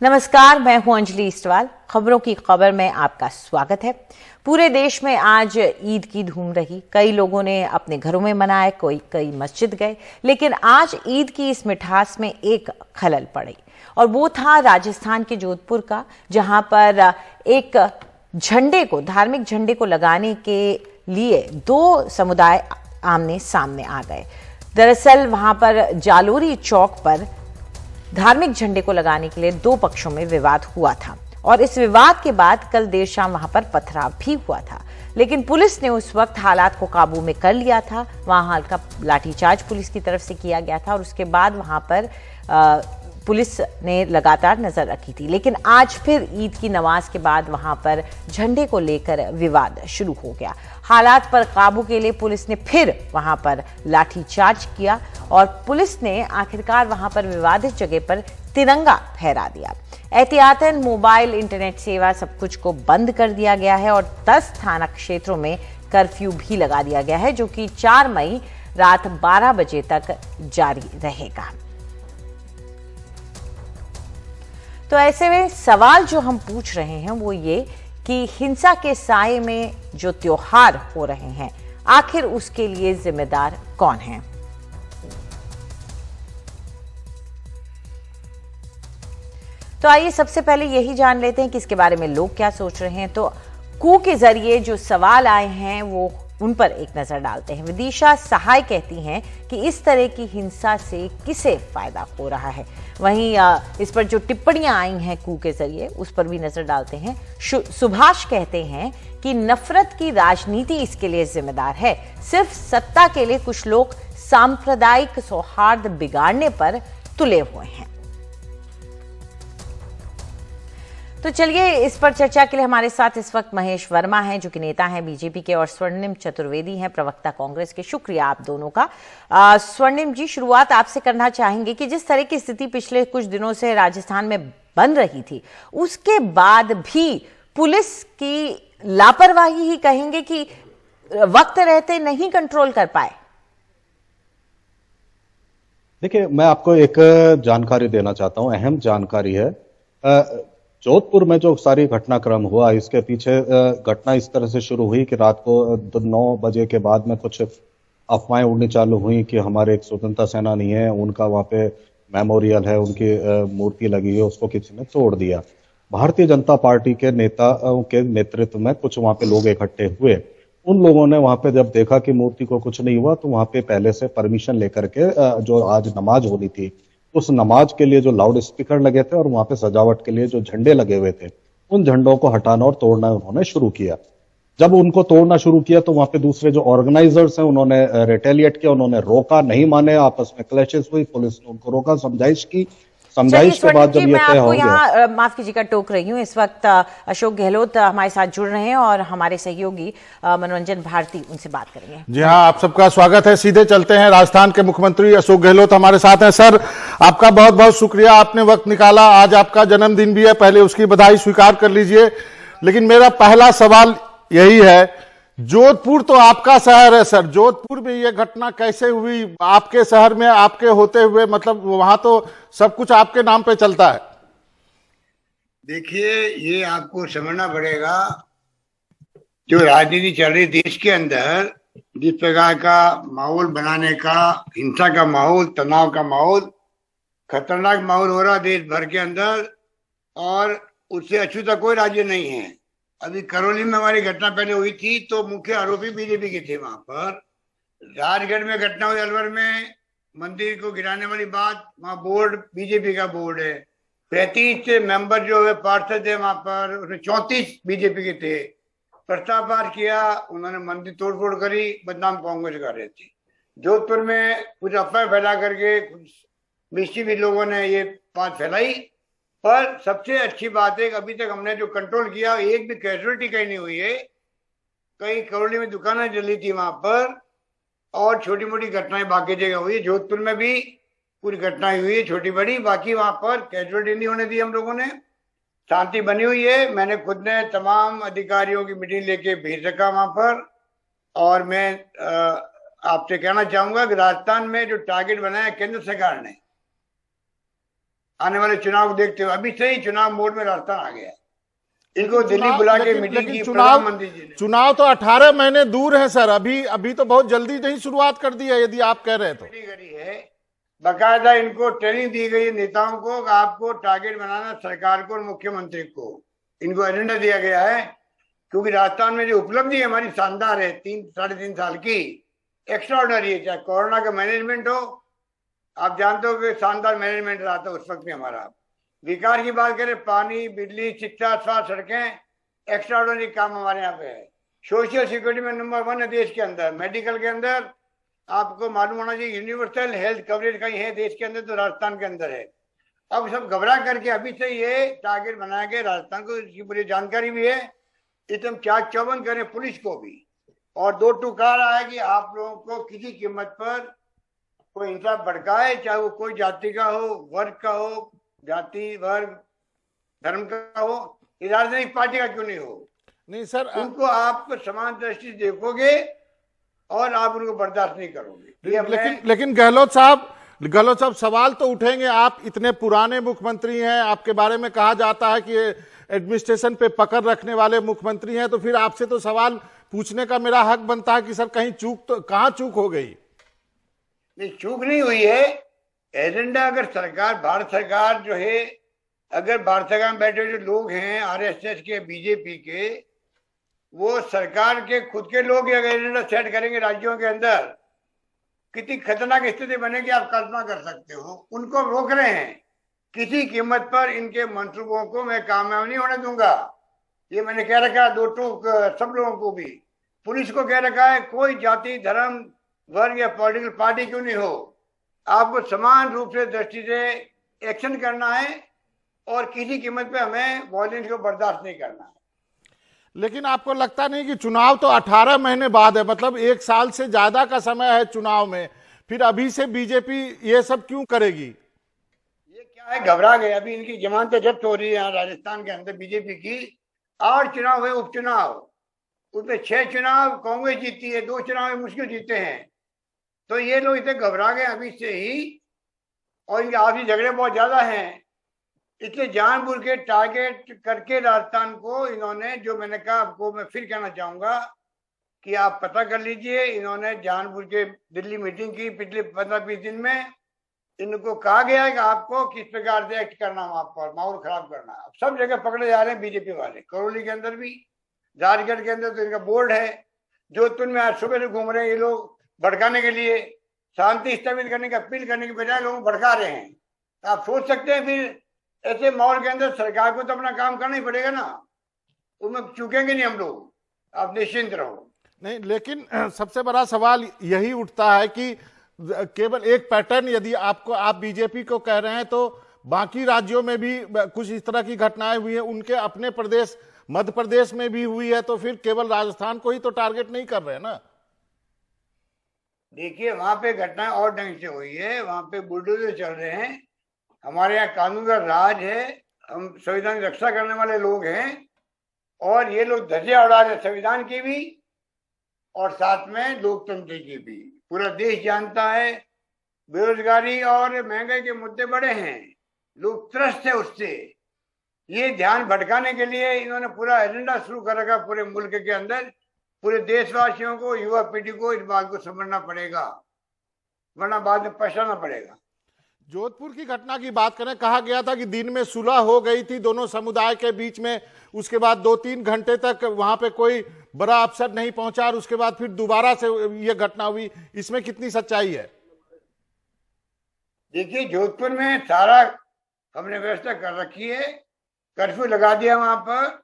नमस्कार, मैं हूं अंजलि इस्टवाल। खबरों की खबर में आपका स्वागत है। पूरे देश में आज ईद की धूम रही। कई लोगों ने अपने घरों में मनाए, कई मस्जिद गए, लेकिन आज ईद की इस मिठास में एक खलल पड़ी और वो था राजस्थान के जोधपुर का, जहां पर एक धार्मिक झंडे को लगाने के लिए दो समुदाय आमने सामने आ गए। दरअसल वहां पर जालोरी चौक पर धार्मिक झंडे को लगाने के लिए दो पक्षों में विवाद हुआ था और इस विवाद के बाद कल देर शाम वहां पर पथराव भी हुआ था, लेकिन पुलिस ने उस वक्त हालात को काबू में कर लिया था। वहां हल्का लाठीचार्ज पुलिस की तरफ से किया गया था और उसके बाद वहां पर पुलिस ने लगातार नजर रखी थी, लेकिन आज फिर ईद की नमाज के बाद वहां पर झंडे को लेकर विवाद शुरू हो गया। हालात पर काबू के लिए पुलिस ने फिर वहां पर लाठीचार्ज किया और पुलिस ने आखिरकार वहां पर विवादित जगह पर तिरंगा फहरा दिया। एहतियातन मोबाइल, इंटरनेट सेवा सब कुछ को बंद कर दिया गया है और 10 थाना क्षेत्रों में कर्फ्यू भी लगा दिया गया है, जो कि 4 मई रात 12 बजे तक जारी रहेगा। तो ऐसे में सवाल जो हम पूछ रहे हैं वो ये कि हिंसा के साए में जो त्योहार हो रहे हैं, आखिर उसके लिए जिम्मेदार कौन है? तो आइए सबसे पहले यही जान लेते हैं कि इसके बारे में लोग क्या सोच रहे हैं। तो कू के जरिए जो सवाल आए हैं वो उन पर एक नजर डालते हैं। विदिशा सहाय कहती हैं कि इस तरह की हिंसा से किसे फायदा हो रहा है। वहीं इस पर जो टिप्पणियां आई हैं कू के जरिए उस पर भी नजर डालते हैं। सुभाष कहते हैं कि नफरत की राजनीति इसके लिए जिम्मेदार है। सिर्फ सत्ता के लिए कुछ लोग सांप्रदायिक सौहार्द बिगाड़ने पर तुले हुए हैं। तो चलिए इस पर चर्चा के लिए हमारे साथ इस वक्त महेश वर्मा हैं, जो कि नेता हैं बीजेपी के, और स्वर्णिम चतुर्वेदी हैं, प्रवक्ता कांग्रेस के। शुक्रिया आप दोनों का। स्वर्णिम जी, शुरुआत आपसे करना चाहेंगे कि जिस तरह की स्थिति पिछले कुछ दिनों से राजस्थान में बन रही थी, उसके बाद भी पुलिस की लापरवाही ही कहेंगे कि वक्त रहते नहीं कंट्रोल कर पाए? देखिए, मैं आपको एक जानकारी देना चाहता हूं, अहम जानकारी है। जोधपुर में जो सारी घटनाक्रम हुआ, इसके पीछे घटना इस तरह से शुरू हुई कि रात को 9 बजे के बाद में कुछ अफवाहें उड़नी चालू हुई कि हमारे एक स्वतंत्रता सेनानी है, उनका वहां पे मेमोरियल है, उनकी मूर्ति लगी है, उसको किसी ने तोड़ दिया। भारतीय जनता पार्टी के नेताओं के नेतृत्व में कुछ वहां पे लोग इकट्ठे हुए। उन लोगों ने वहां पे जब देखा कि मूर्ति को कुछ नहीं हुआ, तो वहां पे पहले से परमिशन लेकर के जो आज नमाज होनी थी, उस नमाज के लिए जो लाउड स्पीकर लगे थे और वहां पे सजावट के लिए जो झंडे लगे हुए थे, उन झंडों को हटाना और तोड़ना उन्होंने शुरू किया। जब उनको तोड़ना शुरू किया तो वहां पे दूसरे जो ऑर्गेनाइजर्स हैं उन्होंने रिटेलिएट किया, उन्होंने रोका, नहीं माने, आपस में क्लैशेस हुई, पुलिस ने उनको रोका, समझाइश की। समझाइश के बाद जब ये तय हो गया, माफ कीजिएगा टोक रही हूँ, इस वक्त अशोक गहलोत हमारे साथ जुड़ रहे हैं और हमारे सहयोगी मनोरंजन भारती, उनसे बात करेंगे। जी हाँ, आप सबका स्वागत है। सीधे चलते हैं, राजस्थान के मुख्यमंत्री अशोक गहलोत हमारे साथ हैं। सर, आपका बहुत बहुत शुक्रिया, आपने वक्त निकाला। आज आपका जन्मदिन भी है, पहले उसकी बधाई स्वीकार कर लीजिए। लेकिन मेरा पहला सवाल यही है, जोधपुर तो आपका शहर है सर, जोधपुर में ये घटना कैसे हुई? आपके शहर में, आपके होते हुए, मतलब वहां तो सब कुछ आपके नाम पे चलता है। देखिए, ये आपको समझना पड़ेगा, जो राजनीति चल रही देश के अंदर, जिस प्रकार का माहौल बनाने का, हिंसा का माहौल, तनाव का माहौल, खतरनाक माहौल हो रहा देश भर के अंदर, और उससे अछूता कोई राज्य नहीं है। अभी करौली में हमारी घटना पहले हुई थी तो मुख्य आरोपी बीजेपी के थे। वहां पर राजगढ़ में घटना हुई, अलवर में मंदिर को गिराने वाली बात, वहां बोर्ड बीजेपी का बोर्ड है। 35 मेंबर जो है पार्षद है वहां पर, उसमें 34 बीजेपी के थे। प्रस्ताव पास किया, उन्होंने मंदिर तोड़फोड़ करी, बदनाम कांग्रेस कर रहे थे। जोधपुर में कुछ अफवाह फैला करके कुछ मिस्टीफी लोगों ने ये बात फैलाई, पर सबसे अच्छी बात है कि अभी तक हमने जो कंट्रोल किया, एक भी कैजुअलिटी कहीं नहीं हुई है। कई करौली में दुकानें जली थी वहां पर, और छोटी मोटी घटनाएं बाकी जगह हुई है। जोधपुर में भी कुछ घटनाएं हुई है छोटी बड़ी, बाकी वहां पर कैजुअलिटी नहीं होने दी हम लोगों ने। शांति बनी हुई है। मैंने खुद ने तमाम अधिकारियों की मीटिंग लेके भेज रखा वहां पर, और मैं आपसे कहना चाहूंगा कि राजस्थान में जो टारगेट बनाया केंद्र सरकार ने, आने वाले चुनाव को देखते हुए अभी से ही चुनाव मोड में राजस्थान आ गया है। इनको दिल्ली बुला के मीटिंग की प्रधानमंत्री जी ने। चुनाव तो 18 महीने दूर है सर, अभी तो बहुत जल्दी नहीं शुरुआत कर दी है, यदि आप कह रहे हैं तो। करी है, बाकायदा इनको ट्रेनिंग दी गई है नेताओं को, आपको टारगेट बनाना सरकार को और मुख्यमंत्री को, इनको एजेंडा दिया गया है। क्योंकि राजस्थान में जो उपलब्धि हमारी शानदार है 3-3.5 साल की, एक्स्ट्राऑर्डिनरी है। चाहे कोरोना का मैनेजमेंट हो, आप जानते हो कि शानदार मैनेजमेंट रहा था उस वक्त में हमारा। विकास की बात करें, पानी, बिजली, शिक्षा, स्वास्थ्य, सड़कें, एक्स्ट्राऑर्डिनरी काम हमारे यहाँ पे है। सोशल सिक्योरिटी में नंबर 1 है देश के अंदर। मेडिकल के अंदर आपको मालूम होना चाहिए, यूनिवर्सल हेल्थ कवरेज कहीं है देश के अंदर तो राजस्थान के अंदर है। अब सब घबरा करके अभी से ये टारगेट बनाया गया राजस्थान को, इसकी पूरी जानकारी भी है। एकदम चाक चौबंद करें पुलिस को भी, और 2 टुकार आया कि आप लोगों को किसी कीमत पर कोई हिंसा भड़काए, चाहे वो कोई जाति का हो, वर्ग का हो, जाति वर्ग धर्म का हो, राजनीतिक पार्टी का क्यों नहीं हो, नहीं सर, उनको आप समान दृष्टि से देखोगे और आप उनको बर्दाश्त नहीं करोगे। लेकिन गहलोत साहब सवाल तो उठेंगे। आप इतने पुराने मुख्यमंत्री हैं, आपके बारे में कहा जाता है कि एडमिनिस्ट्रेशन पे पकड़ रखने वाले मुख्यमंत्री हैं, तो फिर आपसे तो सवाल पूछने का मेरा हक बनता है कि सर कहीं कहाँ चूक हो गई? नहीं, चूक नहीं हुई है। एजेंडा अगर सरकार, भारत सरकार जो है, अगर भारत सरकार में बैठे जो लोग हैं आरएसएस के, बीजेपी के, वो सरकार के खुद के लोग अगर एजेंडा सेट करेंगे राज्यों के अंदर, कितनी खतरनाक स्थिति बनेगी आप कल्पना कर सकते हो। उनको रोक रहे हैं, किसी कीमत पर इनके मंसूबों को मैं कामयाब नहीं होने दूंगा। ये मैंने कह रखा है 2 टूक सब लोगों को भी, पुलिस को कह रखा है, कोई जाति, धर्म, वर्ग या पॉलिटिकल पार्टी क्यों नहीं हो, आपको समान रूप से दृष्टि से एक्शन करना है और किसी कीमत पे हमें वॉयलेंस को बर्दाश्त नहीं करना है। लेकिन आपको लगता नहीं कि चुनाव तो 18 महीने बाद है, मतलब 1 साल से ज्यादा का समय है चुनाव में, फिर अभी से बीजेपी ये सब क्यों करेगी? ये क्या है, घबरा गए। अभी इनकी जमानतें जब्त हो रही है यहाँ राजस्थान के अंदर बीजेपी की। 8 चुनाव है, उपचुनाव, उसमें 6 चुनाव कांग्रेस जीती है, 2 चुनाव मुश्किल जीते हैं। तो ये लोग इतने घबरा गए अभी से ही, और इनके आपसी झगड़े बहुत ज्यादा हैं, इसलिए जानबूझ के टारगेट करके राजस्थान को इन्होंने, जो मैंने कहा आपको मैं फिर कहना चाहूंगा कि आप पता कर लीजिए, इन्होंने जानबूझ के दिल्ली मीटिंग की पिछले 15-20 दिन में, इनको कहा गया है कि आपको किस प्रकार से एक्ट करना, वहां पर माहौल खराब करना। अब सब जगह पकड़े जा रहे हैं बीजेपी वाले, करौली के अंदर भी, राजगढ़ के अंदर तो इनका बोर्ड है, जोधपुर में आज सुबह से घूम रहे हैं ये लोग भड़काने के लिए, शांति स्थापित करने की अपील करने के बजाय लोग भड़का रहे हैं। आप सोच सकते हैं फिर ऐसे माहौल के अंदर सरकार को तो अपना काम करना ही पड़ेगा ना, उसमें चूकेंगे नहीं हम लोग, आप निश्चिंत रहो। नहीं, लेकिन सबसे बड़ा सवाल यही उठता है कि केवल एक पैटर्न, यदि आप बीजेपी को कह रहे हैं तो बाकी राज्यों में भी कुछ इस तरह की घटनाएं हुई हैं, उनके अपने प्रदेश मध्य प्रदेश में भी हुई है, तो फिर केवल राजस्थान को ही तो टारगेट नहीं कर रहे हैं ना। देखिए, वहां पे घटना और ढंग से हुई है, वहां पे बुलडोजर चल रहे हैं। हमारे यहाँ कानून का राज है, हम संविधान की रक्षा करने वाले लोग हैं, और ये लोग धज्जियां उड़ा रहे संविधान की भी और साथ में लोकतंत्र की भी। पूरा देश जानता है बेरोजगारी और महंगाई के मुद्दे बड़े हैं, लोग त्रस्त है उससे। ये ध्यान भटकाने के लिए इन्होंने पूरा एजेंडा शुरू कर रखा पूरे मुल्क के अंदर। पूरे देशवासियों को, युवा पीढ़ी को इस बात को समझना पड़ेगा, वरना बाद में पछताना पड़ेगा। जोधपुर की घटना की बात करें, कहा गया था कि दिन में सुलह हो गई थी दोनों समुदाय के बीच में, उसके बाद 2-3 घंटे तक वहां पे कोई बड़ा अफसर नहीं पहुंचा और उसके बाद फिर दोबारा से ये घटना हुई, इसमें कितनी सच्चाई है? देखिए, जोधपुर में सारा हमने व्यवस्था कर रखी है, कर्फ्यू लगा दिया वहां पर,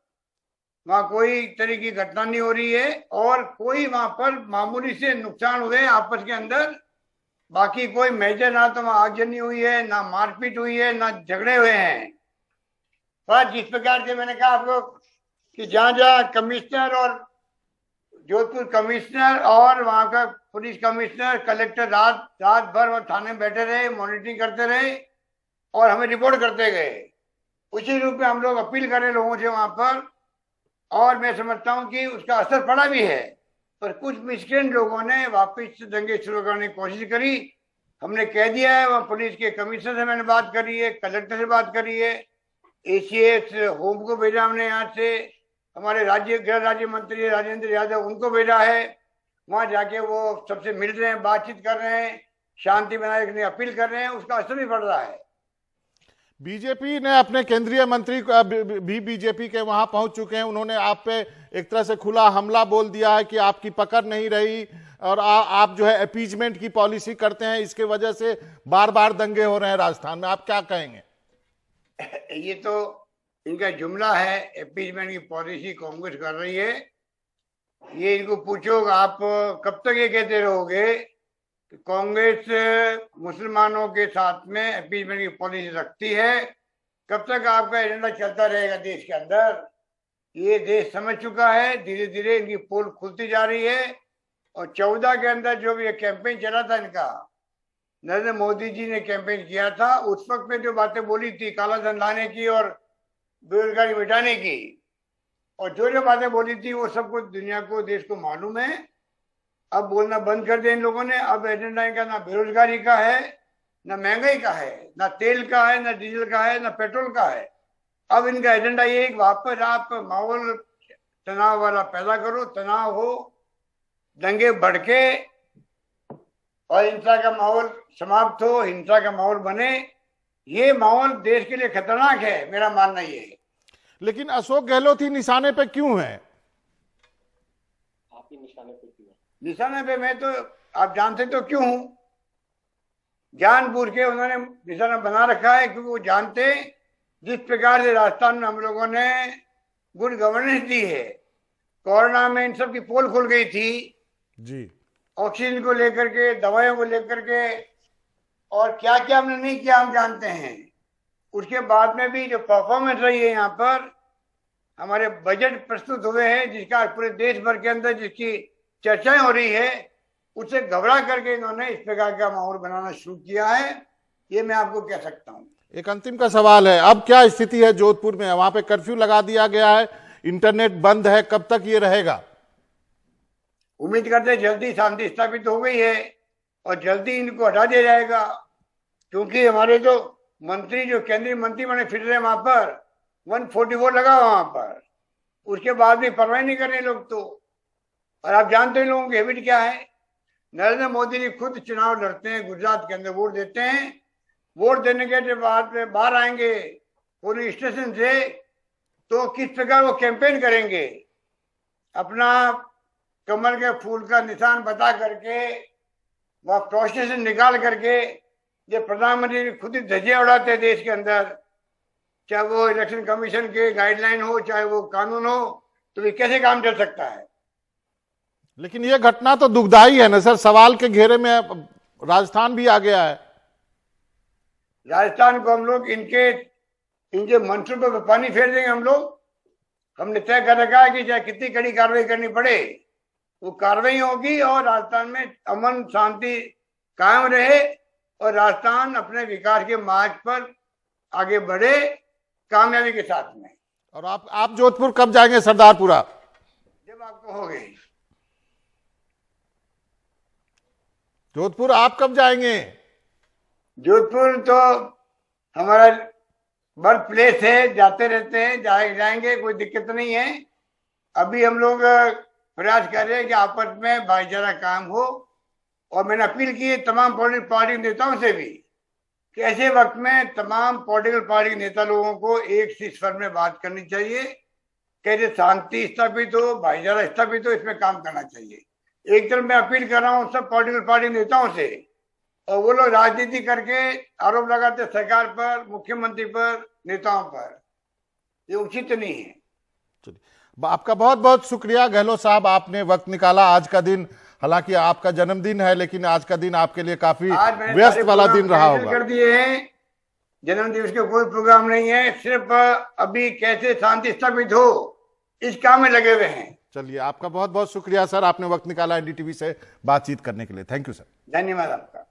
वहां कोई तरह की घटना नहीं हो रही है, और कोई वहां पर मामूली से नुकसान हुए आपस के अंदर, बाकी कोई मेजर ना तो वहां आगजनी हुई है, ना मारपीट हुई है, ना झगड़े हुए हैं। पर जिस प्रकार से मैंने कहा आपको कि जहां जहां कमिश्नर और जोधपुर कमिश्नर और वहां का पुलिस कमिश्नर, कलेक्टर रात भर वहां थाने में बैठे रहे, मॉनिटरिंग करते रहे और हमें रिपोर्ट करते गए। उसी रूप में हम लोग अपील करें लोगों से वहां पर, और मैं समझता हूं कि उसका असर पड़ा भी है। पर कुछ मिसक्रेंट लोगों ने वापस दंगे शुरू करने की कोशिश करी, हमने कह दिया है, वहाँ पुलिस के कमिश्नर से मैंने बात करी है, कलेक्टर से बात करी है, एसीएस होम को भेजा हमने, यहाँ से हमारे गृह राज्य मंत्री राजेंद्र यादव उनको भेजा है, वहां जाके वो सबसे मिल रहे हैं, बातचीत कर रहे हैं, शांति बनाए रखने की अपील कर रहे हैं, उसका असर भी पड़ रहा है। बीजेपी ने अपने केंद्रीय मंत्री भी बीजेपी के वहां पहुंच चुके हैं, उन्होंने आप पे एक तरह से खुला हमला बोल दिया है कि आपकी पकड़ नहीं रही और आप जो है अपीजमेंट की पॉलिसी करते हैं, इसके वजह से बार बार दंगे हो रहे हैं राजस्थान में, आप क्या कहेंगे? ये तो इनका जुमला है, अपीजमेंट की पॉलिसी कांग्रेस कर रही है। ये इनको पूछो आप कब तक ये कहते रहोगे कि कांग्रेस मुसलमानों के साथ में अपीजमेंट की पॉलिसी रखती है? कब तक आपका एजेंडा चलता रहेगा देश के अंदर? ये देश समझ चुका है, धीरे धीरे इनकी पोल खुलती जा रही है। और 14 के अंदर जो भी ये कैंपेन चला था इनका, नरेंद्र मोदी जी ने कैंपेन किया था, उस वक्त में जो बातें बोली थी काला धन लाने की और बेरोजगारी मिटाने की, और जो जो बातें बोली थी वो सबको दुनिया को, देश को मालूम है। अब बोलना बंद कर दिया इन लोगों ने। अब एजेंडा इनका ना बेरोजगारी का है, ना महंगाई का है, ना तेल का है, ना डीजल का है, ना पेट्रोल का है। अब इनका एजेंडा ये है वापस आप माहौल तनाव वाला पैदा करो, तनाव हो, दंगे भड़के और हिंसा का माहौल समाप्त हो, हिंसा का माहौल बने। ये माहौल देश के लिए खतरनाक है, मेरा मानना ये है। लेकिन अशोक गहलोत ही निशाने पे क्यों है? आप ही निशाने पे क्यों? निशाने पे मैं तो आप जानते तो क्यों हूं, जानबूझ के उन्होंने निशाना बना रखा है, क्योंकि वो जानते जिस प्रकार से राजस्थान में हम लोगों ने गुड गवर्नेंस दी है, कोरोना में इन सब की पोल खुल गई थी जी, ऑक्सीजन को लेकर के, दवाइयों को लेकर के, और क्या क्या हमने नहीं किया हम जानते हैं। उसके बाद में भी जो परफॉर्मेंस रही है यहाँ पर, हमारे बजट प्रस्तुत हुए हैं जिसका पूरे देश भर के अंदर जिसकी चर्चाएं हो रही है, उससे घबरा करके इन्होंने इस प्रकार का माहौल बनाना शुरू किया है। ये मैं आपको कह सकता हूँ। एक अंतिम का सवाल है, अब क्या स्थिति है जोधपुर में? वहां पे कर्फ्यू लगा दिया गया है, इंटरनेट बंद है, कब तक ये रहेगा? उम्मीद करते हैं जल्दी शांति स्थापित हो गई है और जल्दी इनको हटा दिया जाएगा, क्योंकि हमारे जो मंत्री, जो केंद्रीय मंत्री बने फिर रहे वहां पर, 144 लगा वहां पर, उसके बाद भी परवाह नहीं कर रहे लोग तो। और आप जानते हैं लोगों की हैबिट क्या है, नरेंद्र मोदी जी खुद चुनाव लड़ते हैं, गुजरात के अंदर वोट देते हैं, वोट देने के बाद में बाहर आएंगे पुलिस स्टेशन से, तो किस प्रकार वो कैंपेन करेंगे, अपना कमल के फूल का निशान बता करके, वह प्रोसेशन निकाल करके, ये प्रधानमंत्री खुद ही धज्जियां उड़ाते हैं देश के अंदर, चाहे वो इलेक्शन कमीशन के गाइडलाइन हो, चाहे वो कानून हो, तो ये कैसे काम चल सकता है? लेकिन ये घटना तो दुखदाई है ना सर, सवाल के घेरे में राजस्थान भी आ गया है। राजस्थान को हम लोग इनके मंसूबे पर पानी फेर देंगे हम लोग। हमने तय कर रखा है कि चाहे कितनी कड़ी कार्रवाई करनी पड़े वो कार्रवाई होगी और राजस्थान में अमन शांति कायम रहे और राजस्थान अपने विकास के मार्ग पर आगे बढ़े कामयाबी के साथ में। और आप जोधपुर कब जाएंगे सरदारपुरा? जब आपको हो गई। जोधपुर आप कब जाएंगे? जोधपुर तो हमारा बर्थ प्लेस है, जाते रहते हैं, जाएंगे, कोई दिक्कत नहीं है। अभी हम लोग प्रयास कर रहे हैं कि आपस में भाईचारा काम हो, और मैंने अपील की है तमाम पॉलिटिकल पार्टी नेताओं से भी कि ऐसे वक्त में तमाम पॉलिटिकल पार्टी नेता लोगों को एक सी स्वर में बात करनी चाहिए, कैसे शांति स्थापित हो, भाईचारा स्थापित हो, इसमें काम करना चाहिए। एक तरफ मैं अपील कर रहा हूँ सब पॉलिटिकल पार्टी नेताओं से, और वो लोग राजनीति करके आरोप लगाते सरकार पर, मुख्यमंत्री पर, नेताओं पर, ये उचित नहीं है। आपका बहुत बहुत शुक्रिया गहलोत साहब, आपने वक्त निकाला आज का दिन, हालांकि आपका जन्मदिन है लेकिन आज का दिन आपके लिए काफी व्यस्त वाला दिन रहा होगा। कर दिए हैं, जन्म दिवस के कोई प्रोग्राम नहीं है, सिर्फ अभी कैसे शांति स्थापित हो इस काम में लगे हुए हैं। चलिए, आपका बहुत बहुत शुक्रिया सर, आपने वक्त निकाला एनडीटीवी से बातचीत करने के लिए। Thank you sir. धन्यवाद आपका।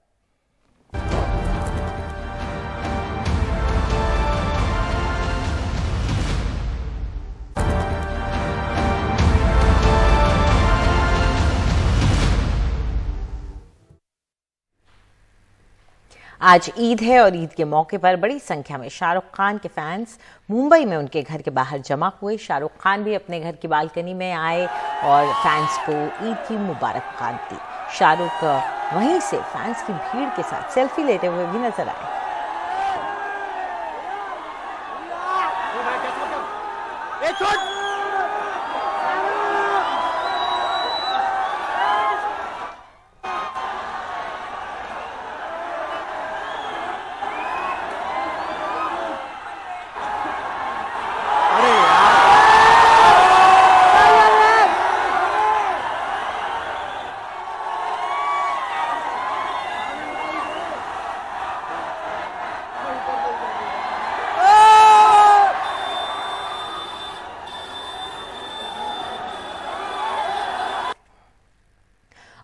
आज ईद है और ईद के मौके पर बड़ी संख्या में शाहरुख खान के फैंस मुंबई में उनके घर के बाहर जमा हुए। शाहरुख खान भी अपने घर की बालकनी में आए और फैंस को ईद की मुबारकबाद दी। शाहरुख वहीं से फैंस की भीड़ के साथ सेल्फी लेते हुए भी नजर आए।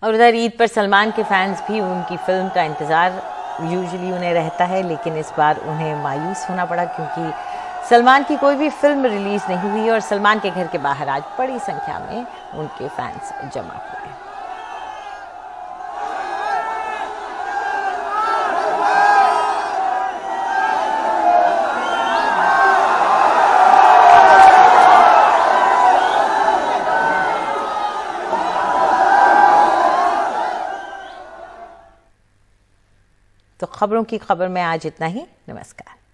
और उधर ईद पर सलमान के फैंस भी उनकी फिल्म का इंतज़ार यूजुअली उन्हें रहता है, लेकिन इस बार उन्हें मायूस होना पड़ा क्योंकि सलमान की कोई भी फिल्म रिलीज़ नहीं हुई और सलमान के घर के बाहर आज बड़ी संख्या में उनके फैंस जमा हुए। तो खबरों की खबर में आज इतना ही। नमस्कार।